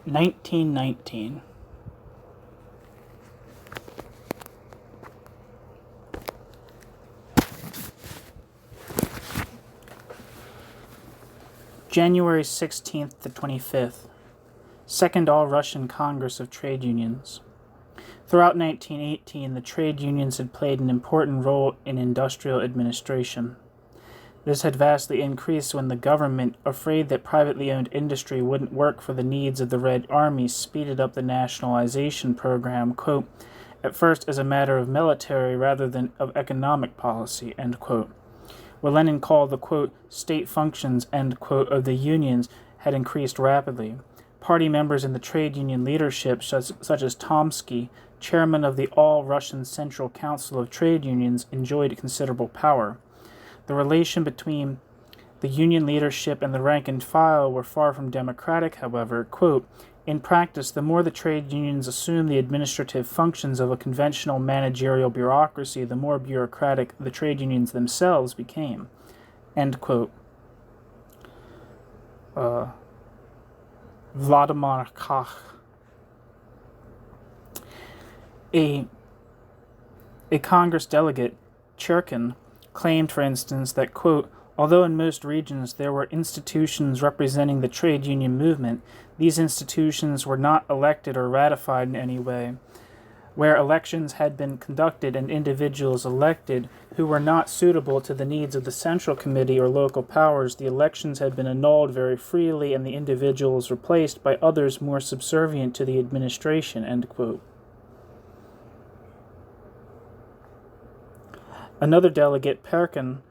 1919. January 16th to 25th. Second All-Russian Congress of Trade Unions. Throughout 1918, the trade unions had played an important role in industrial administration. This had vastly increased when the government, afraid that privately owned industry wouldn't work for the needs of the Red Army, speeded up the nationalization program, quote, at first as a matter of military rather than of economic policy, end quote. What Lenin called the, quote, state functions, end quote, of the unions had increased rapidly. Party members in the trade union leadership, such as Tomsky, chairman of the All-Russian Central Council of Trade Unions, enjoyed considerable power. The relation between the union leadership and the rank and file were far from democratic, however. Quote, in practice, the more the trade unions assumed the administrative functions of a conventional managerial bureaucracy, the more bureaucratic the trade unions themselves became. End quote. Vladimir Koch. A Congress delegate, Cherkin, claimed, for instance, that, quote, although in most regions there were institutions representing the trade union movement, these institutions were not elected or ratified in any way. Where elections had been conducted and individuals elected who were not suitable to the needs of the Central Committee or local powers, the elections had been annulled very freely and the individuals replaced by others more subservient to the administration, end quote. Another delegate, Perkin,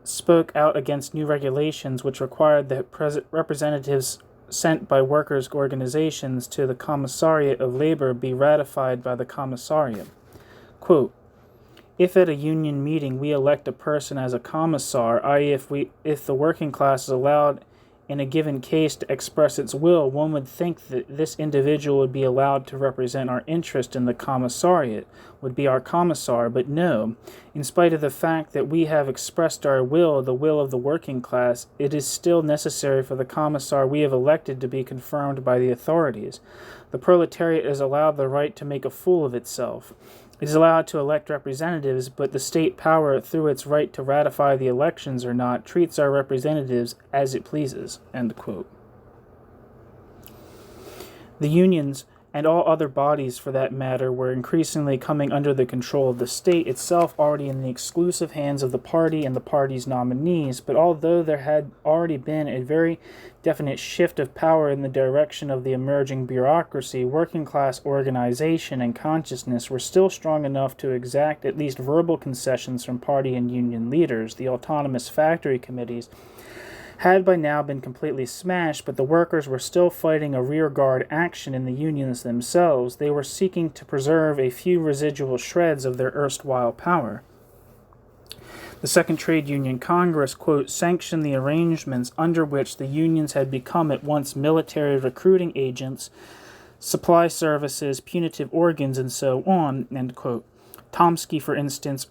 spoke out against new regulations which required that representatives sent by workers' organizations to the Commissariat of Labor be ratified by the Commissariat. Quote, if at a union meeting we elect a person as a commissar, i.e. if the working class is allowed in a given case to express its will, one would think that this individual would be allowed to represent our interest in the commissariat, would be our commissar, but no. In spite of the fact that we have expressed our will, the will of the working class, it is still necessary for the commissar we have elected to be confirmed by the authorities. The proletariat is allowed the right to make a fool of itself. It is allowed to elect representatives, but the state power, through its right to ratify the elections or not, treats our representatives as it pleases. End quote. The unions, and all other bodies for that matter, were increasingly coming under the control of the state itself, already in the exclusive hands of the party and the party's nominees. But although there had already been a very definite shift of power in the direction of the emerging bureaucracy, working class organization and consciousness were still strong enough to exact at least verbal concessions from party and union leaders. The autonomous factory committees had by now been completely smashed, but the workers were still fighting a rearguard action in the unions themselves. They were seeking to preserve a few residual shreds of their erstwhile power. The Second Trade Union Congress, quote, sanctioned the arrangements under which the unions had become at once military recruiting agents, supply services, punitive organs, and so on, end quote. Tomsky, for instance,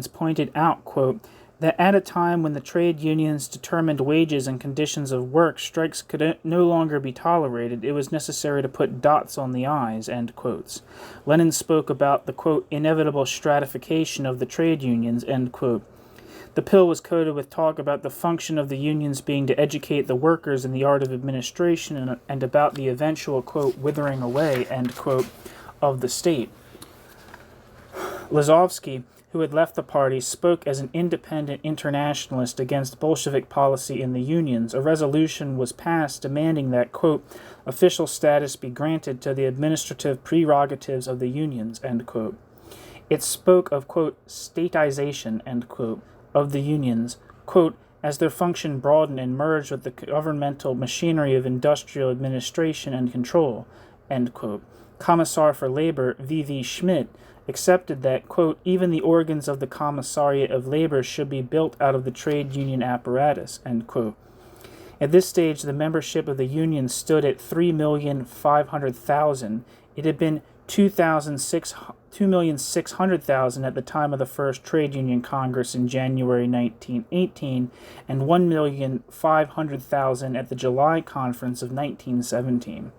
pointed out, quote, that at a time when the trade unions determined wages and conditions of work, strikes could no longer be tolerated. It was necessary to put dots on the I's, end quotes. Lenin spoke about the, quote, inevitable stratification of the trade unions, end quote. The pill was coated with talk about the function of the unions being to educate the workers in the art of administration and about the eventual, quote, withering away, end quote, of the state. Lazovsky, who had left the party, spoke as an independent internationalist against Bolshevik policy in the unions. A resolution was passed demanding that, quote, official status be granted to the administrative prerogatives of the unions, end quote. It spoke of, quote, statization, end quote, of the unions, quote, as their function broadened and merged with the governmental machinery of industrial administration and control, end quote. Commissar for Labor, V.V. Schmidt, accepted that, quote, even the organs of the Commissariat of Labor should be built out of the trade union apparatus, end quote. At this stage, the membership of the union stood at 3,500,000. It had been 2,600,000 at the time of the first Trade Union Congress in January 1918, and 1,500,000 at the July Conference of 1917.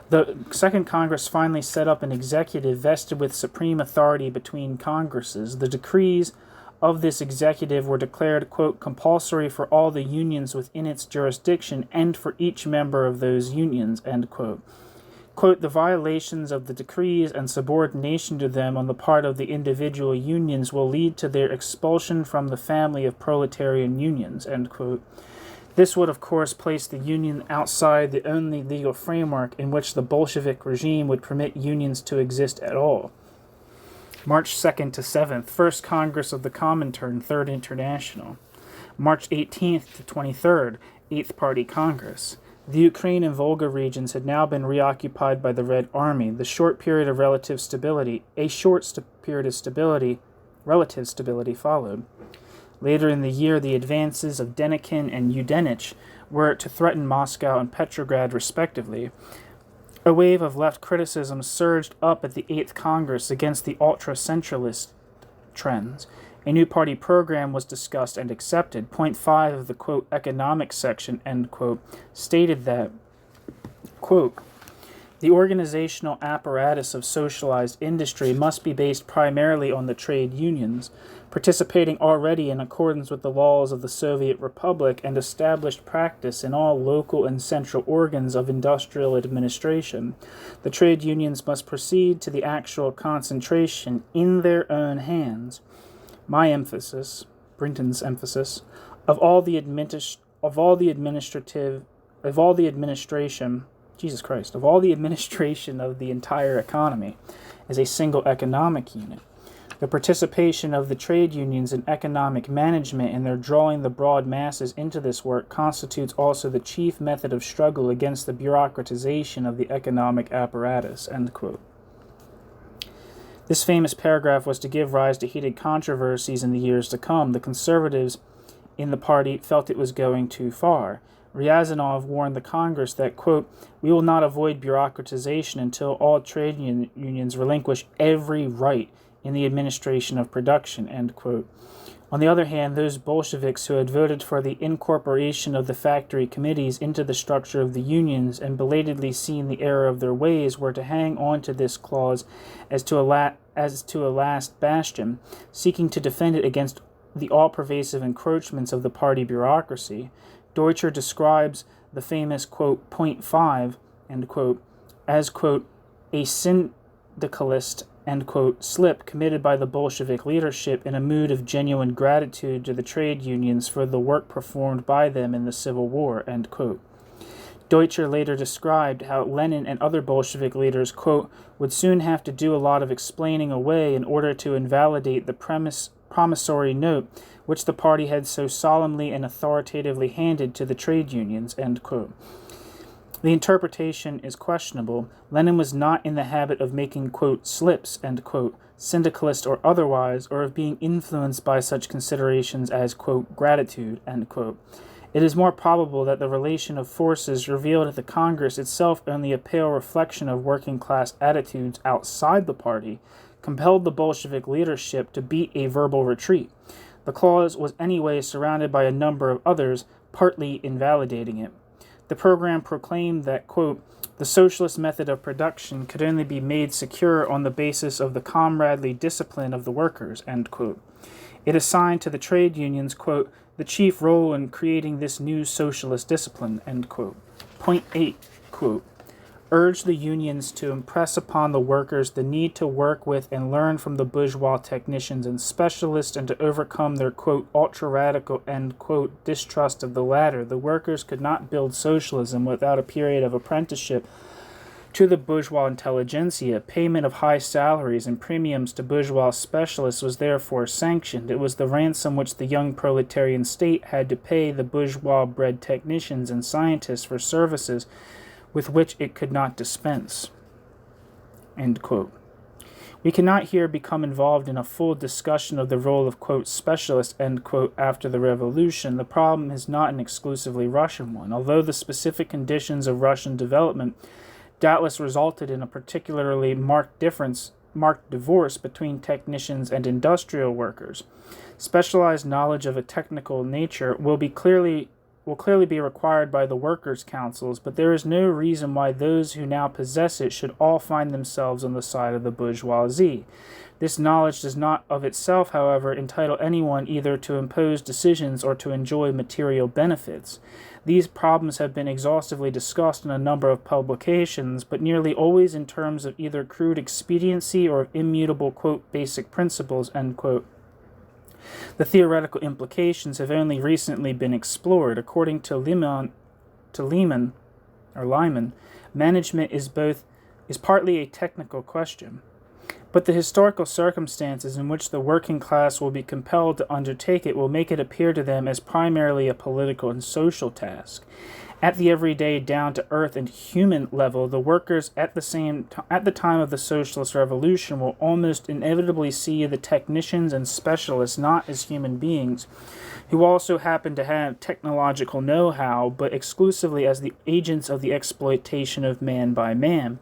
The Second Congress finally set up an executive vested with supreme authority between Congresses. The decrees of this executive were declared, quote, compulsory for all the unions within its jurisdiction and for each member of those unions, end quote. Quote, the violations of the decrees and subordination to them on the part of the individual unions will lead to their expulsion from the family of proletarian unions, end quote. This would, of course, place the union outside the only legal framework in which the Bolshevik regime would permit unions to exist at all. March 2nd to 7th, First Congress of the Comintern, Third International. March 18th to 23rd, Eighth Party Congress. The Ukraine and Volga regions had now been reoccupied by the Red Army. The short period of relative stability followed. Later in the year, the advances of Denikin and Yudenich were to threaten Moscow and Petrograd, respectively. A wave of left criticism surged up at the 8th Congress against the ultra-centralist trends. A new party program was discussed and accepted. Point 5 of the, quote, economics section, end quote, stated that, quote, the organizational apparatus of socialized industry must be based primarily on the trade unions, participating already in accordance with the laws of the Soviet Republic and established practice in all local and central organs of industrial administration. The trade unions must proceed to the actual concentration in their own hands. My emphasis, Brinton's emphasis, of all the administration of the entire economy as a single economic unit. The participation of the trade unions in economic management and their drawing the broad masses into this work constitutes also the chief method of struggle against the bureaucratization of the economic apparatus, end quote. This famous paragraph was to give rise to heated controversies in the years to come. The conservatives in the party felt it was going too far. Ryazanov warned the Congress that, quote, we will not avoid bureaucratization until all trade unions relinquish every right in the administration of production, end quote. On the other hand, those Bolsheviks who had voted for the incorporation of the factory committees into the structure of the unions and belatedly seen the error of their ways were to hang on to this clause as to a last bastion, seeking to defend it against the all-pervasive encroachments of the party bureaucracy. Deutscher describes the famous, quote, point 5, end quote, as, quote, a syndicalist, end quote, slip committed by the Bolshevik leadership in a mood of genuine gratitude to the trade unions for the work performed by them in the Civil War, end quote. Deutscher later described how Lenin and other Bolshevik leaders, quote, would soon have to do a lot of explaining away in order to invalidate the promissory note which the party had so solemnly and authoritatively handed to the trade unions, end quote. The interpretation is questionable. Lenin was not in the habit of making, quote, slips, end quote, syndicalist or otherwise, or of being influenced by such considerations as, quote, gratitude, end quote. It is more probable that the relation of forces revealed at the Congress itself only a pale reflection of working-class attitudes outside the party, compelled the Bolshevik leadership to beat a verbal retreat. The clause was anyway surrounded by a number of others, partly invalidating it. The program proclaimed that, quote, the socialist method of production could only be made secure on the basis of the comradely discipline of the workers, end quote. It assigned to the trade unions, quote, the chief role in creating this new socialist discipline, end quote. Point 8, quote, urged the unions to impress upon the workers the need to work with and learn from the bourgeois technicians and specialists and to overcome their, quote, ultra-radical, end quote, distrust of the latter. The workers could not build socialism without a period of apprenticeship to the bourgeois intelligentsia. Payment of high salaries and premiums to bourgeois specialists was therefore sanctioned. It was the ransom which the young proletarian state had to pay the bourgeois-bred technicians and scientists for services with which it could not dispense, end quote. We cannot here become involved in a full discussion of the role of, quote, specialists, end quote, after the revolution. The problem is not an exclusively Russian one. Although the specific conditions of Russian development doubtless resulted in a particularly marked divorce between technicians and industrial workers. Specialized knowledge of a technical nature will clearly be required by the workers' councils, but there is no reason why those who now possess it should all find themselves on the side of the bourgeoisie. This knowledge does not of itself, however, entitle anyone either to impose decisions or to enjoy material benefits. These problems have been exhaustively discussed in a number of publications, but nearly always in terms of either crude expediency or of immutable, quote, basic principles, end quote. The theoretical implications have only recently been explored. According to Lyman, management is partly a technical question. But the historical circumstances in which the working class will be compelled to undertake it will make it appear to them as primarily a political and social task. At the everyday, down-to-earth and human level, the workers at the time of the Socialist Revolution will almost inevitably see the technicians and specialists not as human beings, who also happen to have technological know-how, but exclusively as the agents of the exploitation of man by man.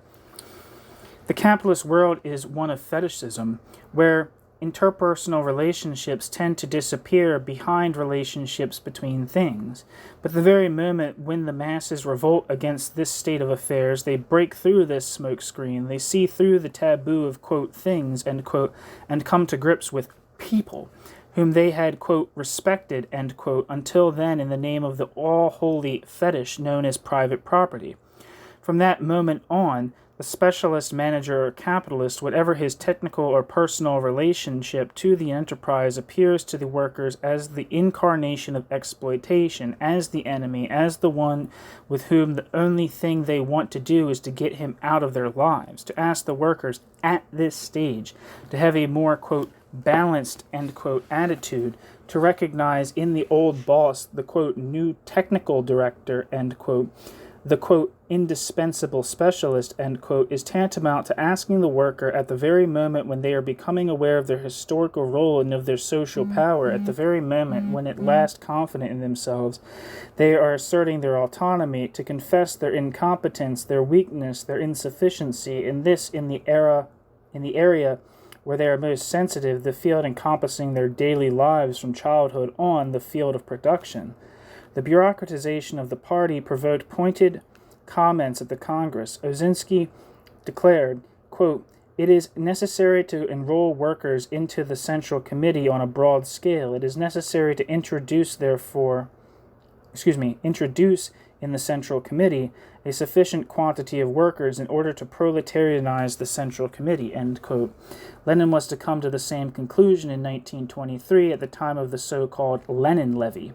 The capitalist world is one of fetishism, where interpersonal relationships tend to disappear behind relationships between things. But the very moment when the masses revolt against this state of affairs, they break through this smokescreen, they see through the taboo of, quote, things, end quote, and come to grips with people, whom they had, quote, respected, end quote, until then in the name of the all-holy fetish known as private property. From that moment on, the specialist, manager, or capitalist, whatever his technical or personal relationship to the enterprise, appears to the workers as the incarnation of exploitation, as the enemy, as the one with whom the only thing they want to do is to get him out of their lives. To ask the workers at this stage to have a more, quote, balanced, end quote, attitude, to recognize in the old boss the, quote, new technical director, end quote, the, quote, indispensable specialist, end quote, is tantamount to asking the worker at the very moment when they are becoming aware of their historical role and of their social power, at the very moment when at last confident in themselves, they are asserting their autonomy, to confess their incompetence, their weakness, their insufficiency, and this in the area where they are most sensitive, the field encompassing their daily lives from childhood on, the field of production. The bureaucratization of the party provoked pointed comments at the Congress. Osinski declared, quote, "It is necessary to enroll workers into the Central Committee on a broad scale. It is necessary to introduce in the Central Committee a sufficient quantity of workers in order to proletarianize the Central Committee," end quote. Lenin was to come to the same conclusion in 1923 at the time of the so-called Lenin Levy.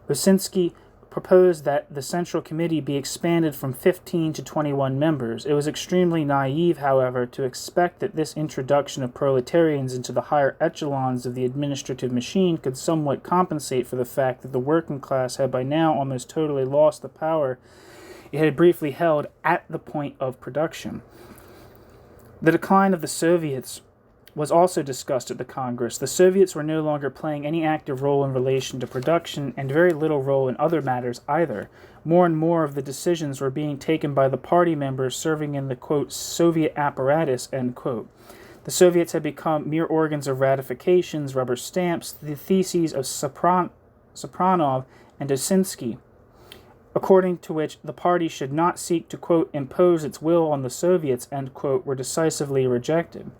Osinski proposed that the Central Committee be expanded from 15 to 21 members. It was extremely naive, however, to expect that this introduction of proletarians into the higher echelons of the administrative machine could somewhat compensate for the fact that the working class had by now almost totally lost the power it had briefly held at the point of production. The decline of the Soviets was also discussed at the Congress. The Soviets were no longer playing any active role in relation to production, and very little role in other matters either. More and more of the decisions were being taken by the party members serving in the, quote, Soviet apparatus, end quote. The Soviets had become mere organs of ratifications, rubber stamps, the theses of Sopronov and Osinski, according to which the party should not seek to, quote, impose its will on the Soviets, end quote, were decisively rejected.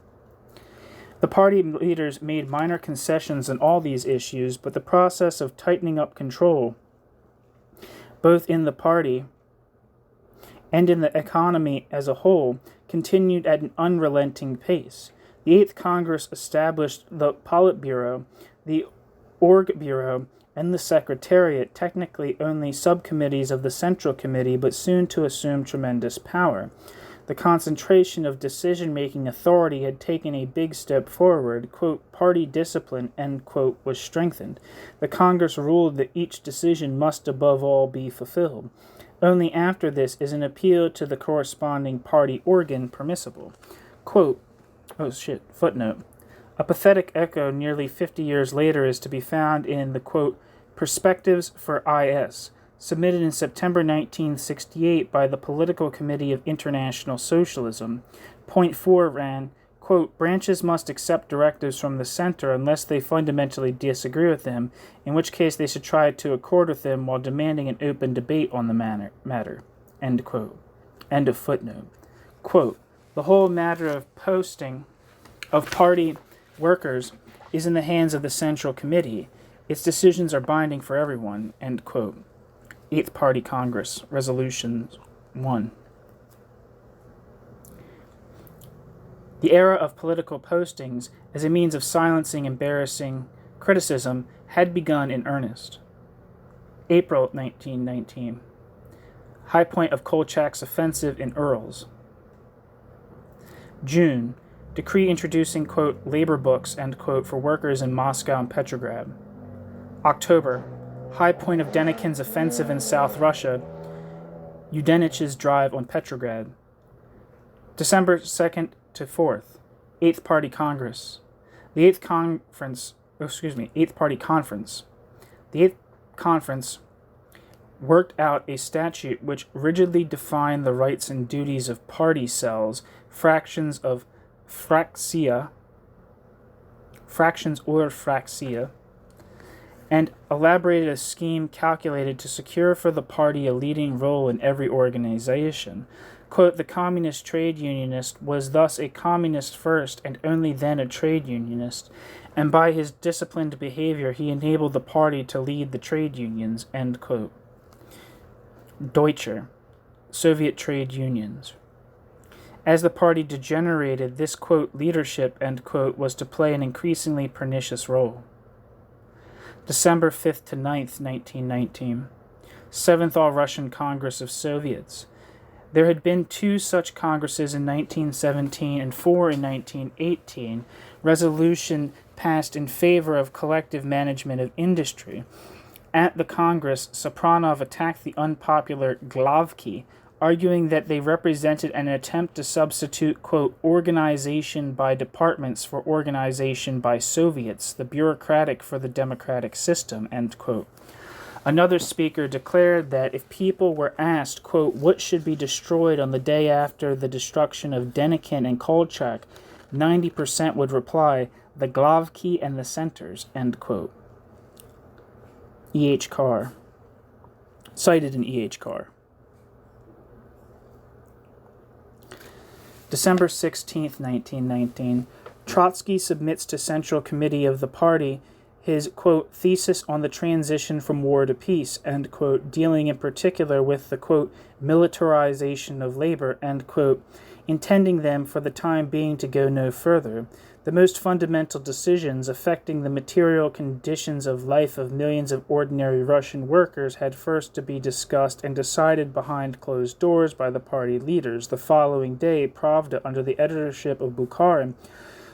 The party leaders made minor concessions on all these issues, but the process of tightening up control, both in the party and in the economy as a whole, continued at an unrelenting pace. The 8th Congress established the Politburo, the Org Bureau, and the Secretariat, technically only subcommittees of the Central Committee, but soon to assume tremendous power. The concentration of decision-making authority had taken a big step forward. Quote, party discipline, end quote, was strengthened. The Congress ruled that each decision must above all be fulfilled. Only after this is an appeal to the corresponding party organ permissible. Quote, footnote. A pathetic echo nearly 50 years later is to be found in the, quote, Perspectives for I.S., submitted in September 1968 by the Political Committee of International Socialism. Point 4 ran, quote, branches must accept directives from the center unless they fundamentally disagree with them, in which case they should try to accord with them while demanding an open debate on the matter, end quote. End of footnote. Quote, the whole matter of posting of party workers is in the hands of the Central Committee. Its decisions are binding for everyone, end quote. 8th Party Congress, Resolution 1. The era of political postings as a means of silencing embarrassing criticism had begun in earnest. April 1919. High point of Kolchak's offensive in Urals. June. Decree introducing, quote, labor books, end quote, for workers in Moscow and Petrograd. October. High point of Denikin's offensive in South Russia. Udenich's drive on Petrograd. December 2nd to 4th. 8th Party Congress. The 8th Party Conference. The 8th Conference worked out a statute which rigidly defined the rights and duties of party cells, fractions or fraktia, and elaborated a scheme calculated to secure for the party a leading role in every organization. Quote, the communist trade unionist was thus a communist first and only then a trade unionist, and by his disciplined behavior he enabled the party to lead the trade unions, end quote. Deutscher, Soviet trade unions. As the party degenerated, this, quote, leadership, end quote, was to play an increasingly pernicious role. December 5th to 9th, 1919. 7th All-Russian Congress of Soviets. There had been 2 such congresses in 1917 and 4 in 1918. Resolution passed in favor of collective management of industry. At the Congress, Sopronov attacked the unpopular Glavki, arguing that they represented an attempt to substitute, quote, organization by departments for organization by Soviets, the bureaucratic for the democratic system, end quote. Another speaker declared that if people were asked, quote, what should be destroyed on the day after the destruction of Denikin and Kolchak, 90% would reply, the Glavki and the centers, end quote. E.H. Carr. Cited in E.H. Carr. December 16th, 1919. Trotsky submits to Central Committee of the party his, quote, thesis on the transition from war to peace, end quote, dealing in particular with the, quote, militarization of labor, end quote, intending them for the time being to go no further. The most fundamental decisions affecting the material conditions of life of millions of ordinary Russian workers had first to be discussed and decided behind closed doors by the party leaders. The following day, Pravda, under the editorship of Bukharin,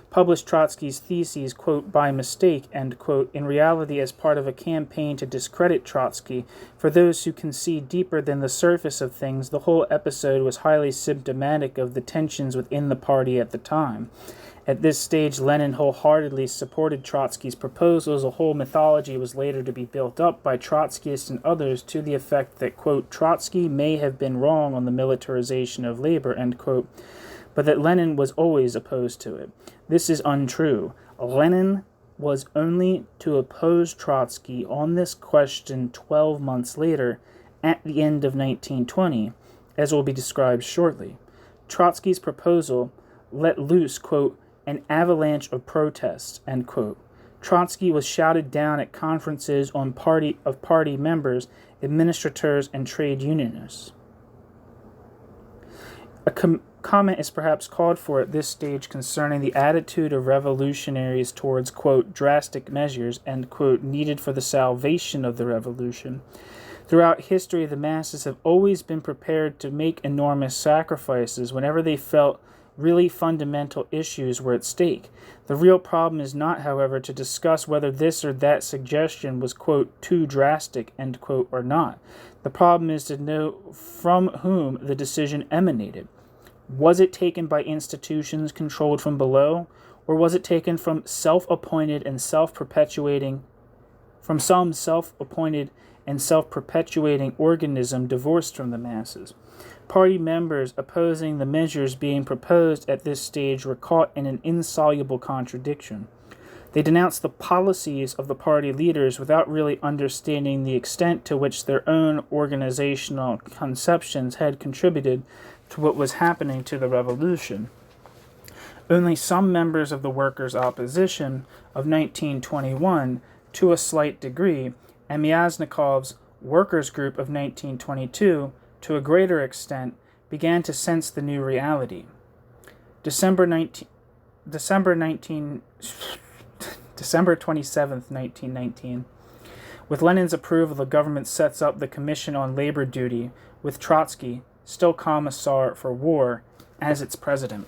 published Trotsky's theses, quote, by mistake, end quote, in reality as part of a campaign to discredit Trotsky. For those who can see deeper than the surface of things, the whole episode was highly symptomatic of the tensions within the party at the time. At this stage, Lenin wholeheartedly supported Trotsky's proposals. A whole mythology was later to be built up by Trotskyists and others to the effect that, quote, Trotsky may have been wrong on the militarization of labor, end quote, but that Lenin was always opposed to it. This is untrue. Lenin was only to oppose Trotsky on this question 12 months later, at the end of 1920, as will be described shortly. Trotsky's proposal let loose, quote, an avalanche of protests, end quote. Trotsky was shouted down at conferences on party members, administrators, and trade unionists. A comment is perhaps called for at this stage concerning the attitude of revolutionaries towards, quote, drastic measures, end quote, needed for the salvation of the revolution. Throughout history, the masses have always been prepared to make enormous sacrifices whenever they felt really fundamental issues were at stake. The real problem is not, however, to discuss whether this or that suggestion was, quote, too drastic, end quote, or not. The problem is to know from whom the decision emanated. Was it taken by institutions controlled from below, or was it taken from self-appointed and self-perpetuating, from some self-appointed and self-perpetuating organism divorced from the masses. Party members opposing the measures being proposed at this stage were caught in an insoluble contradiction. They denounced the policies of the party leaders without really understanding the extent to which their own organizational conceptions had contributed to what was happening to the revolution. Only some members of the workers' opposition of 1921, to a slight degree, and Myasnikov's workers' group of 1922, to a greater extent, began to sense the new reality. December 27th, 1919. With Lenin's approval, the government sets up the Commission on Labor Duty, with Trotsky, still Commissar for War, as its president.